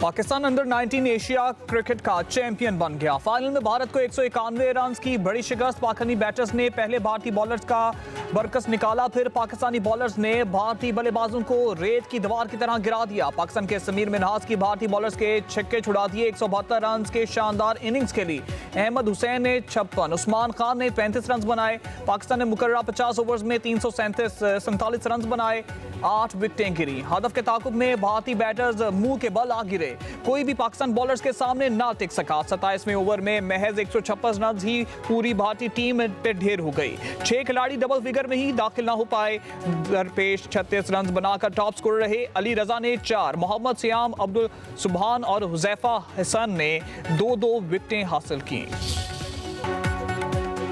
Pakistan under 19 Asia cricket का champion बन गया। फाइनल में भारत को 191 रन की बड़ी शिकस्त। पाकिस्तानी बैटर्स ने पहले भारतीय बॉलर्स का बरकस निकाला, फिर पाकिस्तानी बॉलर्स ने भारतीय बल्लेबाजों को रेत की दीवार की तरह गिरा दिया। पाकिस्तान के समीर मिन्हास की भारतीय बॉलर्स के छक्के छुड़ा दिए। 172 रन के शानदार इनिंग्स खेली। अहमद हुसैन ने 56, उस्मान खान ने 35 रन बनाए। पाकिस्तान ने मुकर्रर 50 ओवर्स में 347 रन बनाए। 8 विकेटें गिरी। हदफ के ताकुब में भारतीय बैटर्स मुंह के बल आ गिरे। कोई भी पाकिस्तान बॉलर्स के सामने ना टिक सका। 27वें ओवर में महज 156 रन ही पूरी भारतीय टीम पे ढेर हो गई। 6 खिलाड़ी डबल फिगर में ही दाखिल ना हो पाए। दरपेश 36 रन बनाकर टॉप स्कोर रहे। अली रजा ने 4, मोहम्मद सियाम, अब्दुल सुबहान और हुजैफा हसन ने 2-2 विकेटें हासिल की।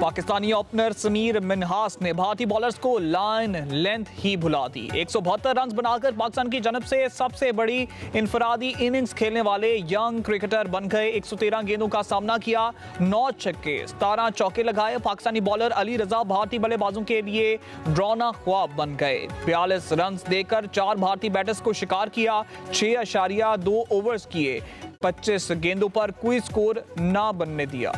पाकिस्तानी ओपनर समीर मिन्हास ने भारतीय बॉलर्स को लाइन लेंथ ही भुला दी। 172 रन बनाकर पाकिस्तान की जानब से सबसे बड़ी इनफरादी इनिंग्स खेलने वाले यंग क्रिकेटर बन गए। 113 गेंदों का सामना किया, 9 छक्के 17 चौके लगाए। पाकिस्तानी बॉलर अली रजा भारतीय बल्लेबाजों के लिए ड्रॉना ख्वाब बन गए। 42 रन देकर 4 भारतीय बैटर्स को शिकार किया। 6.2 ओवर्स किए। 25 गेंदों पर कोई स्कोर ना बनने दिया।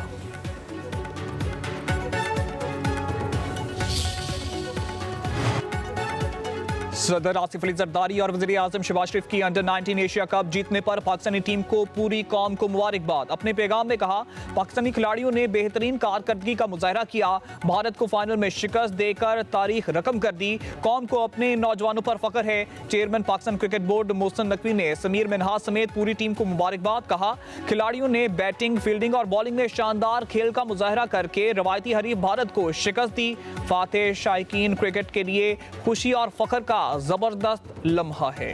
सदर आसिफ अली जरदारी और वज़ीर आज़म शहबाज शरीफ की अंडर 19 एशिया कप जीतने पर पाकिस्तानी टीम को पूरी कौम को मुबारकबाद। अपने पैगाम में कहा, पाकिस्तानी खिलाड़ियों ने बेहतरीन कारकर्दगी का मुजाहरा किया। भारत को फाइनल में शिकस्त देकर तारीख रकम कर दी। कौम को अपने नौजवानों पर फख्र है। Chairman Pakistan cricket board Mohsin Naqvi ने समीर मिन्हास समेत पूरी टीम को मुबारकबाद। कहा, खिलाड़ियों ने बैटिंग, फील्डिंग और बॉलिंग में शानदार खेल का मुजाहरा करके रवायती हरीफ भारत को शिकस्त दी। फातेह शायकीन क्रिकेट के लिए खुशी और फख्र का जबरदस्त लम्हा है।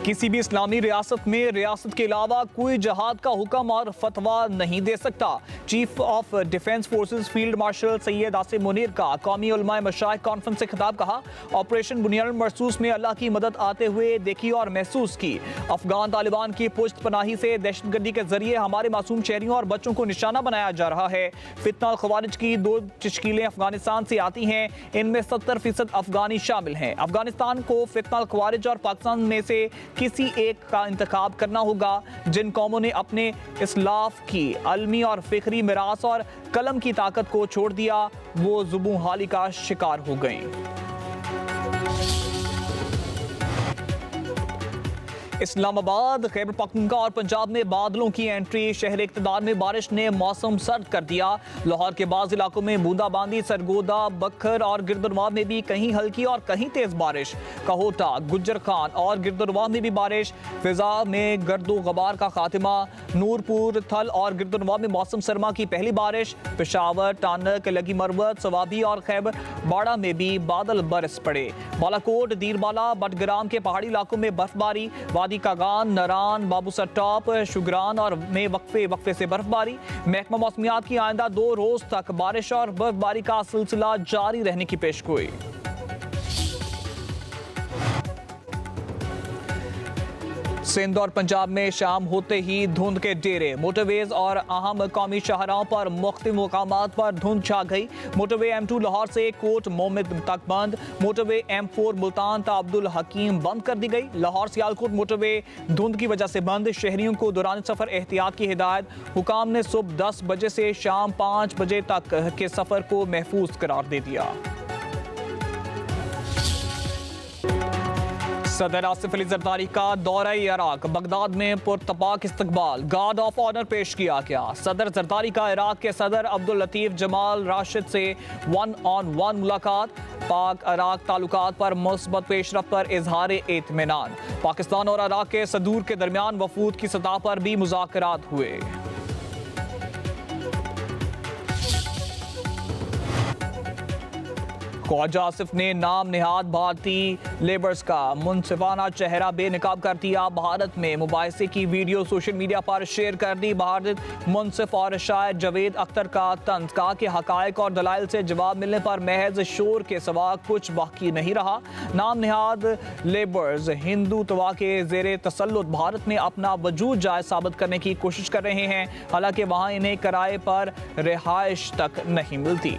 किसी भी इस्लामी रियासत में रियासत के अलावा कोई जहाद का हुक्म और फतवा नहीं दे सकता। Chief of defence forces field marshal Syed Asim Munir का कौमी उलमाए मशाइख कॉन्फ्रेंस से खिताब। कहा, ऑपरेशन बुनियाद मरसूस में अल्लाह की मदद आते हुए देखी और महसूस की। अफगान तालिबान की पुश्त पनाही से दहशतगर्दी के जरिए हमारे मासूम शहरियों और बच्चों को निशाना बनाया जा रहा है। फितना और खवारिज की 2 तश्कीलें अफगानिस्तान से आती हैं। इनमें 70% अफगानी शामिल हैं। अफगानिस्तान को फितना और खवारिज और पाकिस्तान में से किसी एक का इंतखाब करना होगा। जिन कौमों ने अपने इस्लाफ की अलमी और फिक्री मिरास और कलम की ताकत को छोड़ दिया, वो जुबू हाली का शिकार हो गए। इस्लामाबाद, खैबर पख्तूनख्वा और पंजाब में बादलों की एंट्री। शहर इक़्तिदार में बारिश ने मौसम सर्द कर दिया। लाहौर के बाज़ इलाकों में बूंदाबांदी। सरगोदा, बखर और गिरदुनवाह में भी कहीं हल्की और कहीं तेज़ बारिश। कहोटा, गुज्जर खान और गिरदुनवाह में भी बारिश। फिजा में गर्दो गबार का खात्मा। नूरपुर, थल और गिरदुनवाह में मौसम सरमा की पहली बारिश। पेशावर, टानक, लगी मरवत, सवाबी और खैबर बाड़ा में भी बादल बरस पड़े। बालाकोट, दीरबाला, बटग्राम के पहाड़ी इलाकों में बर्फबारी। वादी कागान, नरान, बाबूसर टॉप, शुगरान और में वक्फे से बर्फबारी। महकमा मौसमियात की आइंदा 2 रोज तक बारिश और बर्फबारी का सिलसिला जारी रहने की पेशगोई। सिंध और पंजाब में शाम होते ही धुंध के डेरे। मोटरवेज और अहम कौमी शाहराहों पर मुख्तलिफ मकामात पर धुंध छा गई। मोटरवे M2 लाहौर से कोट मोहम्मद तक बंद। मोटरवे M4 मुल्तान ता अब्दुल हकीम बंद कर दी गई। लाहौर सियालकोट मोटरवे धुंध की वजह से बंद। शहरियों को दौरान सफर एहतियात की हिदायत। हुकाम ने सुबह 10 बजे से शाम 5 बजे तक के सफर को महफूज करार दे दिया। सदर आसिफ अली जरदारी का दौरा इराक। बगदाद में पुरतपाक इस्तकबाल, गार्ड ऑफ ऑनर पेश किया गया। सदर जरदारी का इराक के सदर अब्दुल लतीफ जमाल राशिद से 1-on-1 मुलाकात। पाक इराक ताल्लुकात पर मुस्बत पेशरफ्त पर इजहार इत्मीनान। पाकिस्तान और इराक के सदूर के दरमियान वफूद की सतह पर भी मुज़ाकरात हुए। ख्वाजा आसिफ ने नाम निहाद भारतीय लेबर्स का मुनसिफाना चेहरा बेनकाब कर दिया। भारत में मुबाहिसे की वीडियो सोशल मीडिया पर शेयर कर दी। भारत मुनसिफ और शायर जवेद अख्तर का तंज। कहा कि हकायक और दलाइल से जवाब मिलने पर महज शोर के सिवा कुछ बाकी नहीं रहा। नाम निहाद लेबर्स हिंदुत्व के जेर तसल्लुत भारत में अपना वजूद जायज साबित करने की कोशिश कर रहे हैं, हालांकि वहाँ इन्हें किराए पर रिहाइश तक नहीं मिलती।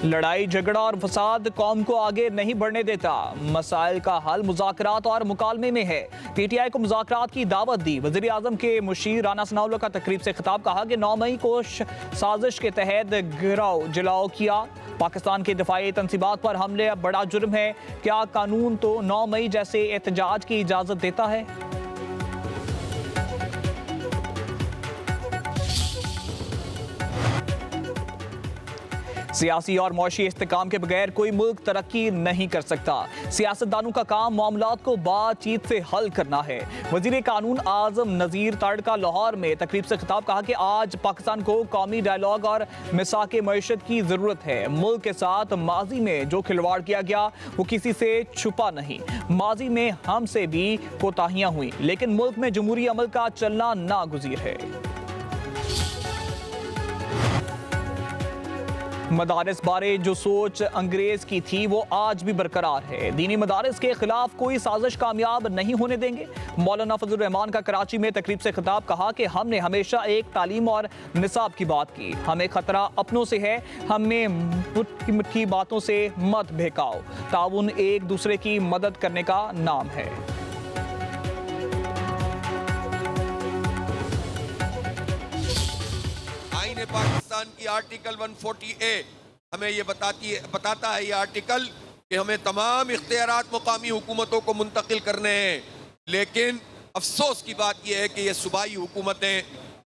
लड़ाई झगड़ा और फसाद कौम को आगे नहीं बढ़ने देता। मसाइल का हल मुज़ाकरात और मुकालमे में है। पीटीआई को मुज़ाकरात की दावत दी। वज़ीर आज़म के मुशीर राना सनाउल्लाह का तकरीब से खिताब। कहा कि 9 मई को साजिश के तहत गिराव जलाओ किया। पाकिस्तान के दिफाई तंसीबात पर हमले अब बड़ा जुर्म है। क्या कानून तो 9 मई जैसे एहतजाज की इजाज़त देता है? सियासी और मौशी इस्तेकाम के बगैर कोई मुल्क तरक्की नहीं कर सकता। सियासतदानों का काम मामलात को बातचीत से हल करना है। वजीर कानून आजम नज़ीर तारड़ लाहौर में तकरीब से खिताब। कहा कि आज पाकिस्तान को कौमी डायलॉग और मिसाके मईशत की ज़रूरत है। मुल्क के साथ माजी में जो खिलवाड़ किया गया वो किसी से छुपा नहीं। माजी में हमसे भी कोताहियाँ हुई, लेकिन मुल्क में जमहूरी अमल का चलना नागुज़ीर है। मदारिस बारे जो सोच अंग्रेज की थी वो आज भी बरकरार है। दीनी मदारिस के खिलाफ कोई साजिश कामयाब नहीं होने देंगे। मौलाना फजल रहमान का कराची में तकरीब से खिताब। कहा कि हमने हमेशा एक तालीम और निसाब की बात की। हमें खतरा अपनों से है। हमें मुट्ठी बातों से मत बहकाओ। ताउन एक दूसरे की मदद करने का नाम है। पाकिस्तान की आर्टिकल 140A हमें ये बताता है ये आर्टिकल कि हमें तमाम इख्तियारात मुकामी हुकूमतों को मुंतकिल करने हैं। लेकिन अफसोस की बात यह है कि ये सूबाई हुकूमतें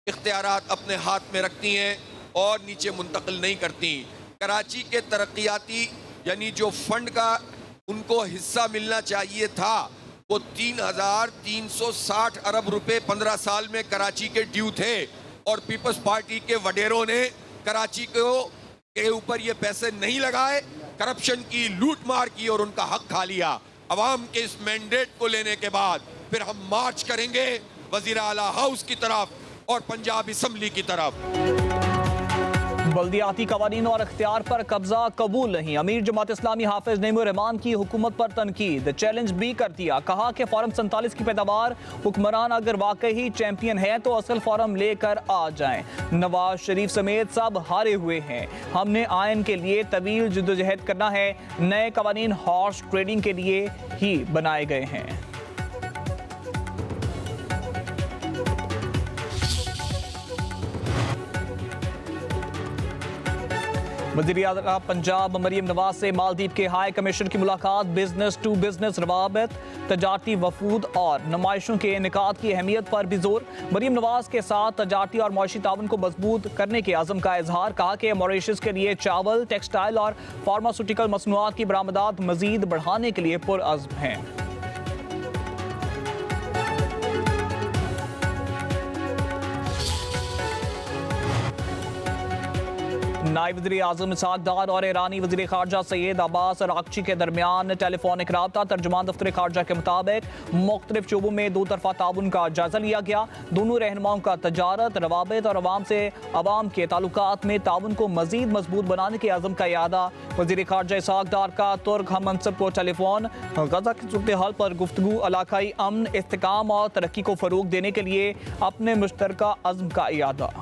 इख्तियारात अपने हाथ में रखती हैं और नीचे मुंतकिल नहीं करती। कराची के तरक्याती यानी जो फंड का उनको हिस्सा मिलना चाहिए था वो 3,360 अरब रुपए 15 साल में कराची के ड्यू थे और पीपल्स पार्टी के वडेरों ने कराची के ऊपर ये पैसे नहीं लगाए, करप्शन की लूट मार की और उनका हक खा लिया। अवाम के इस मैंडेट को लेने के बाद फिर हम मार्च करेंगे वजीर आला हाउस की तरफ और पंजाब असम्बली की तरफ। बल्दियाती कवानीन और अख्तियार पर कब्जा कबूल नहीं। अमीर जमात इस्लामी हाफिज नईमुर रहमान की हुकूमत पर तनकीद। चैलेंज भी कर दिया। कहा कि फॉर्म 47 की पैदावार हुक्मरान अगर वाकई ही चैंपियन है तो असल फॉर्म लेकर आ जाएं। नवाज शरीफ समेत सब हारे हुए हैं। हमने आयन के लिए तवील जद्दोजहद करना है। नए कवानीन हॉर्स ट्रेडिंग के लिए ही बनाए गए हैं। वज़ीर आज़म पंजाब मरियम नवाज से मालदीव के हाई कमिश्नर की मुलाकात। बिजनेस टू बिजनेस रवाबत, तजारती वफूद और नुमाइशों के इनेकाद की अहमियत पर भी जोर। मरियम नवाज के साथ तजारती और मौशी ताउन को मजबूत करने के आज़म का इजहार। कहा कि मॉरिशस के लिए चावल, टेक्सटाइल और फार्मास्यूटिकल मसनूआत की बरामदात मजीद बढ़ाने के लिए पुरअज़्म हैं। नायब वज़ीर आज़म इसहाक डार और ईरानी वज़ीर ख़ारजा सैयद अब्बास अराग़ची के दरमियान टेलीफोनिक राब्ता। तर्जुमान दफ्तर ख़ारजा के मुताबिक मुख्तलिफ शोबों में दो तरफ़ा ताउन का जायज़ा लिया गया। दोनों रहनुमाओं का तजारत, रवाबित और अवाम से अवाम के ताल्लुकात में ताउन को मज़ीद मजबूत बनाने के आज़म का यादा। वज़ीर ख़ारजा इसहाक डार का तुर्क हम मनसब को टेलीफोन। गज़ा की सूरत हाल पर गुफ्तगू, इलाकाई अमन, इस्तेकाम और तरक्की को फ़रोग़ देने के लिए अपने मुश्तरका अज़्म का यादा।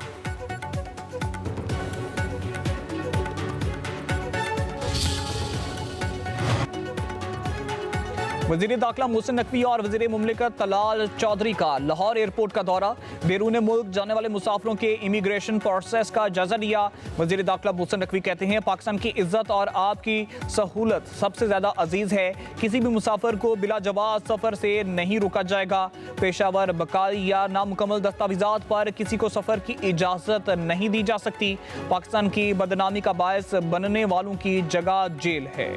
वज़ीर दाखिला मोहसिन नकवी और वज़ीर मुमलिकत तलाल चौधरी का लाहौर एयरपोर्ट का दौरा। बैरून मुल्क जाने वाले मुसाफिरों के इमिग्रेशन प्रोसेस का जायजा लिया। वज़ीर दाखिला मोहसिन नकवी कहते हैं पाकिस्तान की इज्जत और आपकी सहूलत सबसे ज़्यादा अजीज़ है। किसी भी मुसाफिर को बिला जवाब सफ़र से नहीं रोका जाएगा। पेशावर, बकाई या नामुकम्मल दस्तावेज़ात पर किसी को सफ़र की इजाज़त नहीं दी जा सकती। पाकिस्तान की बदनामी का बायस बनने वालों की जगह जेल है।